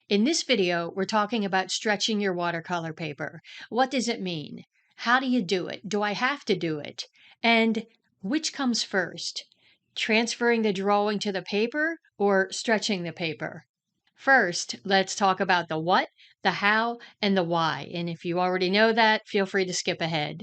In this video, we're talking about stretching your watercolor paper. What does it mean? How do you do it? Do I have to do it? And which comes first? Transferring the drawing to the paper or stretching the paper? First, let's talk about the what, the how, and the why. And if you already know that, feel free to skip ahead.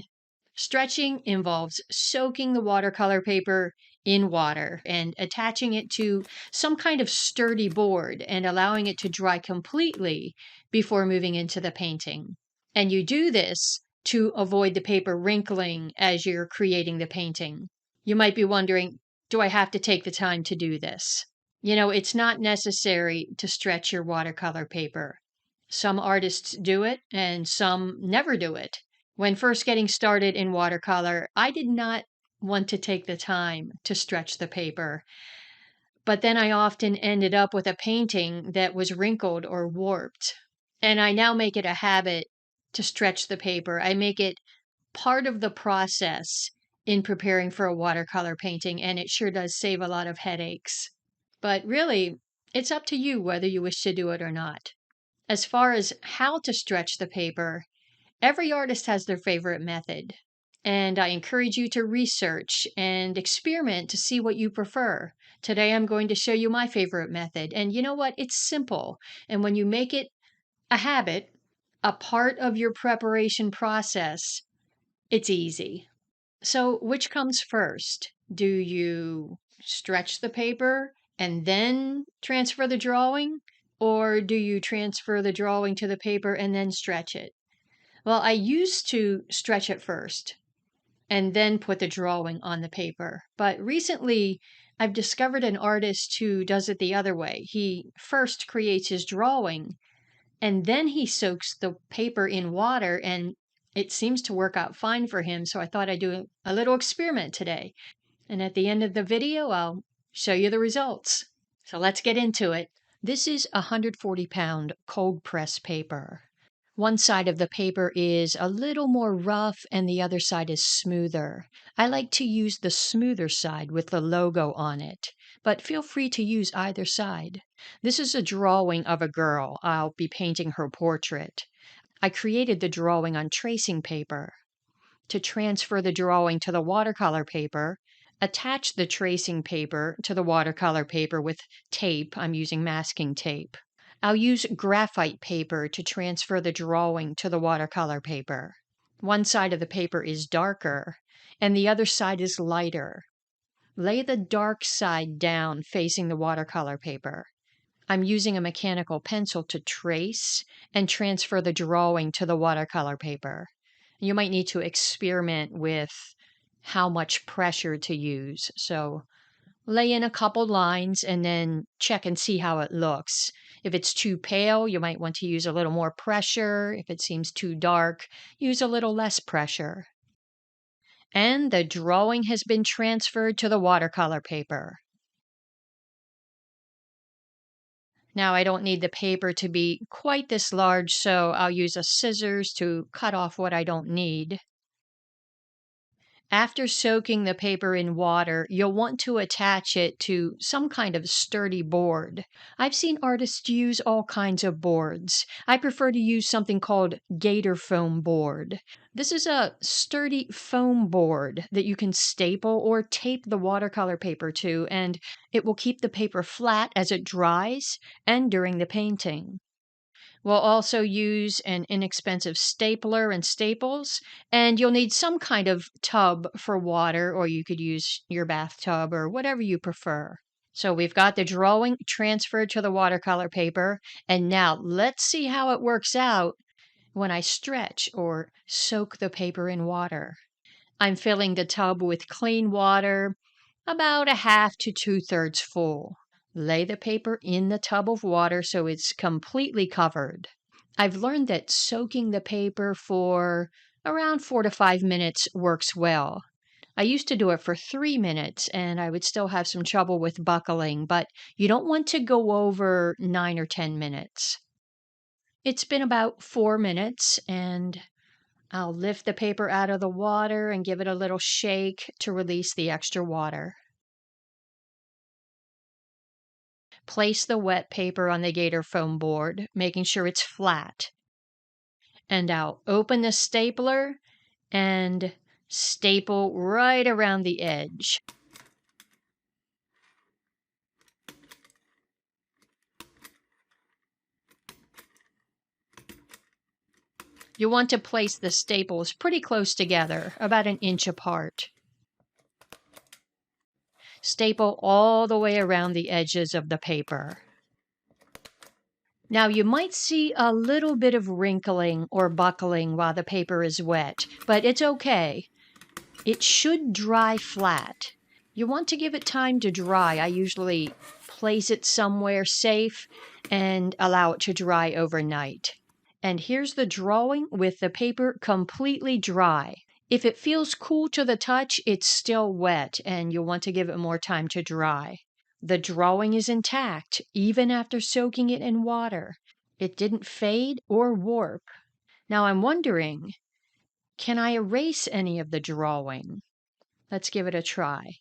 Stretching involves soaking the watercolor paper in water and attaching it to some kind of sturdy board and allowing it to dry completely before moving into the painting. And you do this to avoid the paper wrinkling as you're creating the painting. You might be wondering, do I have to take the time to do this? It's not necessary to stretch your watercolor paper. Some artists do it and some never do it. When first getting started in watercolor, I did not want to take the time to stretch the paper. But then I often ended up with a painting that was wrinkled or warped. And I now make it a habit to stretch the paper. I make it part of the process in preparing for a watercolor painting, and it sure does save a lot of headaches. But really, it's up to you whether you wish to do it or not. As far as how to stretch the paper, every artist has their favorite method, and I encourage you to research and experiment to see what you prefer. Today I'm going to show you my favorite method, and you know what? It's simple, and when you make it a habit, a part of your preparation process, it's easy. So which comes first? Do you stretch the paper and then transfer the drawing, or do you transfer the drawing to the paper and then stretch it? Well, I used to stretch it first and then put the drawing on the paper. But recently, I've discovered an artist who does it the other way. He first creates his drawing and then he soaks the paper in water, and it seems to work out fine for him. So I thought I'd do a little experiment today. And at the end of the video, I'll show you the results. So let's get into it. This is 140-pound cold press paper. One side of the paper is a little more rough and the other side is smoother. I like to use the smoother side with the logo on it, but feel free to use either side. This is a drawing of a girl. I'll be painting her portrait. I created the drawing on tracing paper. To transfer the drawing to the watercolor paper, attach the tracing paper to the watercolor paper with tape. I'm using masking tape. I'll use graphite paper to transfer the drawing to the watercolor paper. One side of the paper is darker and the other side is lighter. Lay the dark side down facing the watercolor paper. I'm using a mechanical pencil to trace and transfer the drawing to the watercolor paper. You might need to experiment with how much pressure to use. So lay in a couple lines and then check and see how it looks. If it's too pale, you might want to use a little more pressure. If it seems too dark, use a little less pressure. And the drawing has been transferred to the watercolor paper. Now I don't need the paper to be quite this large, so I'll use a scissors to cut off what I don't need. After soaking the paper in water, you'll want to attach it to some kind of sturdy board. I've seen artists use all kinds of boards. I prefer to use something called Gatorfoam Board. This is a sturdy foam board that you can staple or tape the watercolor paper to, and it will keep the paper flat as it dries and during the painting. We'll also use an inexpensive stapler and staples, and you'll need some kind of tub for water, or you could use your bathtub or whatever you prefer. So we've got the drawing transferred to the watercolor paper, and now let's see how it works out when I stretch or soak the paper in water. I'm filling the tub with clean water, about a half to 2/3 full. Lay the paper in the tub of water so it's completely covered. I've learned that soaking the paper for around 4 to 5 minutes works well. I used to do it for 3 minutes and I would still have some trouble with buckling, but you don't want to go over 9 or 10 minutes. It's been about 4 minutes and I'll lift the paper out of the water and give it a little shake to release the extra water. Place the wet paper on the Gatorfoam board, making sure it's flat. And I'll open the stapler and staple right around the edge. You want to place the staples pretty close together, about 1 inch apart. Staple all the way around the edges of the paper. Now you might see a little bit of wrinkling or buckling while the paper is wet, but it's okay. It should dry flat. You want to give it time to dry. I usually place it somewhere safe and allow it to dry overnight. And here's the drawing with the paper completely dry. If it feels cool to the touch, it's still wet and you'll want to give it more time to dry. The drawing is intact, even after soaking it in water. It didn't fade or warp. Now I'm wondering, can I erase any of the drawing? Let's give it a try.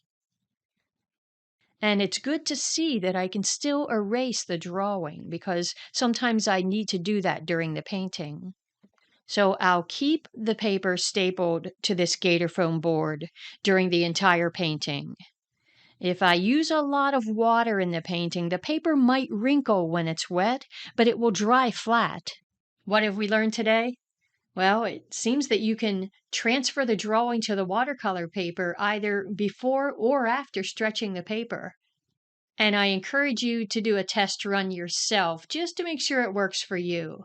And it's good to see that I can still erase the drawing because sometimes I need to do that during the painting. So I'll keep the paper stapled to this Gatorfoam board during the entire painting. If I use a lot of water in the painting, the paper might wrinkle when it's wet, but it will dry flat. What have we learned today? Well, it seems that you can transfer the drawing to the watercolor paper either before or after stretching the paper. And I encourage you to do a test run yourself just to make sure it works for you.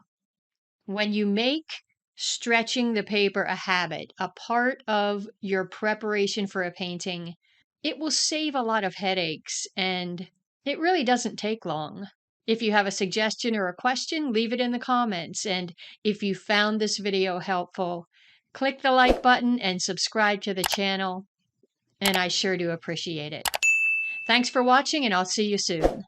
When you make stretching the paper a habit, a part of your preparation for a painting, it will save a lot of headaches and it really doesn't take long. If you have a suggestion or a question, leave it in the comments. And if you found this video helpful, click the like button and subscribe to the channel. And I sure do appreciate it. Thanks for watching, and I'll see you soon.